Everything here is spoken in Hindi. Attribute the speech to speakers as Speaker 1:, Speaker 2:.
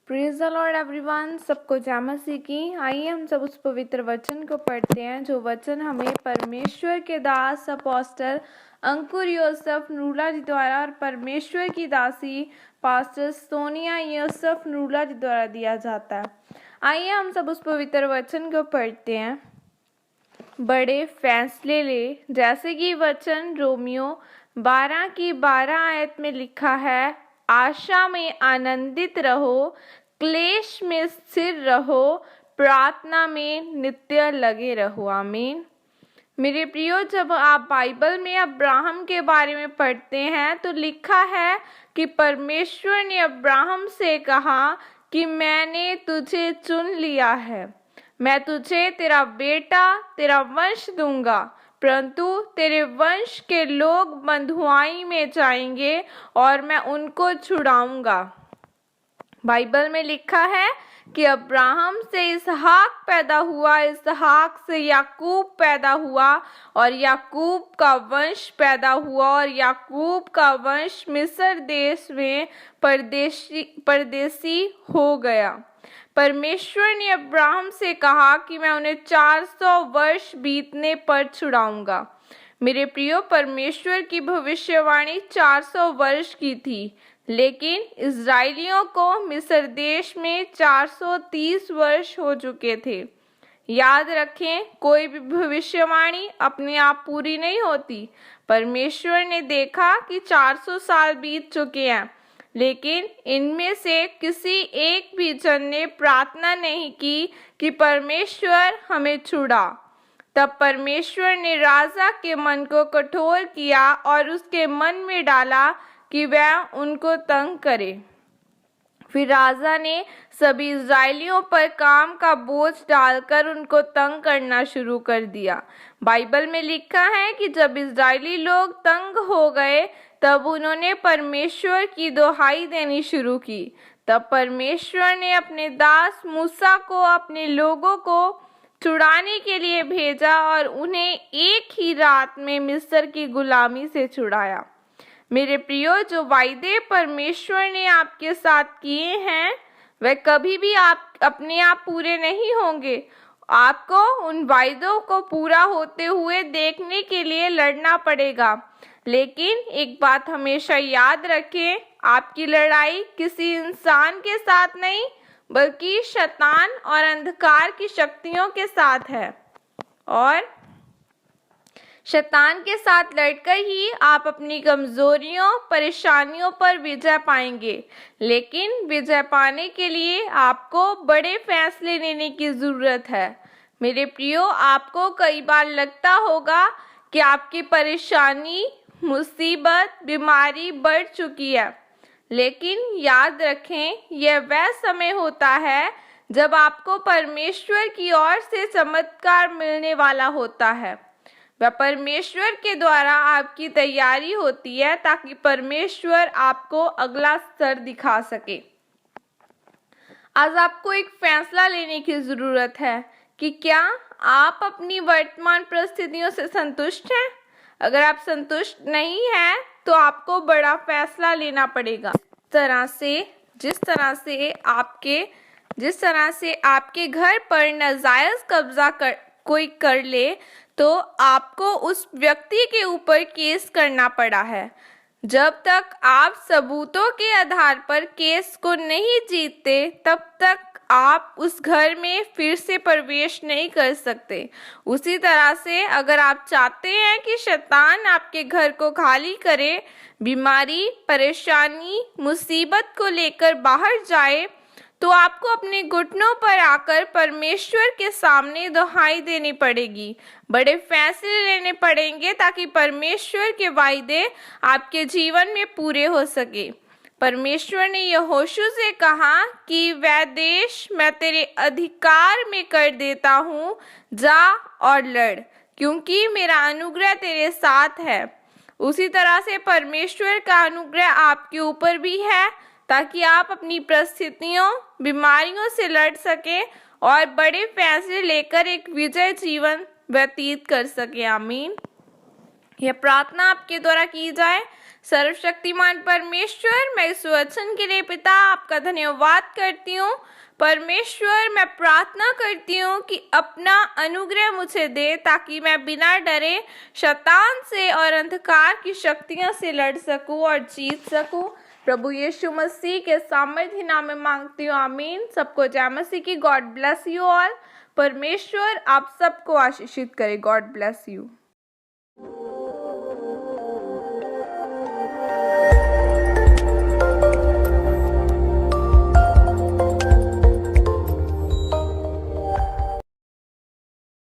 Speaker 1: Praise the Lord everyone. सबको जय मसीह की। आइए हम सब उस पवित्र वचन को पढ़ते हैं जो वचन हमें परमेश्वर के दास अपोस्टल अंकुर योसेफ नूला जी द्वारा और परमेश्वर की दासी पास्टर सोनिया योसेफ नूला जी द्वारा दिया जाता है। आइए हम सब उस पवित्र वचन को पढ़ते हैं। बड़े फैसले ले, जैसे कि वचन रोमियो 12 की 12 आयत में लिखा है, आशा में आनंदित रहो, क्लेश में स्थिर रहो, प्रार्थना में नित्य लगे रहो। आमीन। मेरे प्रियो, जब आप बाइबल में अब्राहम के बारे में पढ़ते हैं तो लिखा है कि परमेश्वर ने अब्राहम से कहा कि मैंने तुझे चुन लिया है, मैं तुझे तेरा बेटा तेरा वंश दूंगा, परंतु तेरे वंश के लोग बंधुआई में जाएंगे और मैं उनको छुड़ाऊंगा। बाइबल में लिखा है कि अब्राहम से इसहाक पैदा हुआ, इसहाक से याकूब पैदा हुआ और याकूब का वंश पैदा हुआ और याकूब का वंश मिस्र देश में परदेसी हो गया। परमेश्वर ने अब्राहम से कहा कि मैं उन्हें 400 वर्ष बीतने पर छुड़ाऊंगा। मेरे प्रियो, परमेश्वर की भविष्यवाणी 400 वर्ष की थी, लेकिन इज़राइलियों को मिस्र देश में 430 वर्ष हो चुके थे। याद रखें, कोई भी भविष्यवाणी अपने आप पूरी नहीं होती। परमेश्वर ने देखा कि 400 साल बीत चुके हैं, लेकिन इनमें से किसी एक भी जन ने प्रार्थना नहीं की कि परमेश्वर हमें छुड़ा। तब परमेश्वर ने राजा के मन को कठोर किया और उसके मन में डाला कि वह उनको तंग करे। फिर राजा ने सभी इज़राइलियों पर काम का बोझ डालकर उनको तंग करना शुरू कर दिया। बाइबल में लिखा है कि जब इज़राइली लोग तंग हो गए तब उन्होंने परमेश्वर की दुहाई देनी शुरू की। तब परमेश्वर ने अपने दास मूसा को अपने लोगों को छुड़ाने के लिए भेजा और उन्हें एक ही रात में मिस्र की गुलामी से छुड़ाया। मेरे प्रियो, जो वायदे परमेश्वर ने आपके साथ किए हैं वह कभी भी अपने आप पूरे नहीं होंगे। आपको उन वायदों को पूरा होते हुए देखने के लिए लड़ना पड़ेगा। लेकिन एक बात हमेशा याद रखें, आपकी लड़ाई किसी इंसान के साथ नहीं बल्कि शैतान और अंधकार की शक्तियों के साथ है, और शैतान के साथ लड़कर ही आप अपनी कमजोरियों परेशानियों पर विजय पाएंगे। लेकिन विजय पाने के लिए आपको बड़े फैसले लेने की जरूरत है। मेरे प्रियो, आपको कई बार लगता होगा कि आपकी परेशानी, मुसीबत, बीमारी बढ़ चुकी है, लेकिन याद रखें, यह वह समय होता है जब आपको परमेश्वर की ओर से चमत्कार मिलने वाला होता है। वह परमेश्वर के द्वारा आपकी तैयारी होती है ताकि परमेश्वर आपको अगला स्तर दिखा सके। आज आपको एक फैसला लेने की जरूरत है कि क्या आप अपनी वर्तमान परिस्थितियों से संतुष्ट हैं। अगर आप संतुष्ट नहीं हैं तो आपको बड़ा फैसला लेना पड़ेगा। जिस तरह से आपके घर पर नाजायज कब्जा कोई कर ले तो आपको उस व्यक्ति के ऊपर केस करना पड़ा है। जब तक आप सबूतों के आधार पर केस को नहीं जीतते तब तक आप उस घर में फिर से प्रवेश नहीं कर सकते। उसी तरह से अगर आप चाहते हैं कि शैतान आपके घर को खाली करे, बीमारी, परेशानी, मुसीबत को लेकर बाहर जाए, तो आपको अपने घुटनों पर आकर परमेश्वर के सामने दुहाई देनी पड़ेगी। बड़े फैसले लेने पड़ेंगे ताकि परमेश्वर के वायदे आपके जीवन में पूरे हो सके। परमेश्वर ने यहोशू से कहा कि वह देश मैं तेरे अधिकार में कर देता हूँ, जा और लड़, क्योंकि मेरा अनुग्रह तेरे साथ है। उसी तरह से परमेश्वर का अनुग्रह आपके ऊपर भी है ताकि आप अपनी परिस्थितियों, बीमारियों से लड़ सके और बड़े फैसले लेकर एक विजय जीवन व्यतीत कर सके। आमीन। यह प्रार्थना आपके द्वारा की जाए सर्वशक्तिमान परमेश्वर, मैं इस वचन के लिए पिता आपका धन्यवाद करती हूँ। परमेश्वर, मैं प्रार्थना करती हूँ कि अपना अनुग्रह मुझे दे ताकि मैं बिना डरे शैतान से और अंधकार की शक्तियों से लड़ सकूं और जीत सकूं। प्रभु यीशु मसीह के सामर्थ्य नाम में मांगती हूँ, आमीन। सबको जय मसीह की। God bless you all. परमेश्वर आप सबको आशीषित करे। God bless you.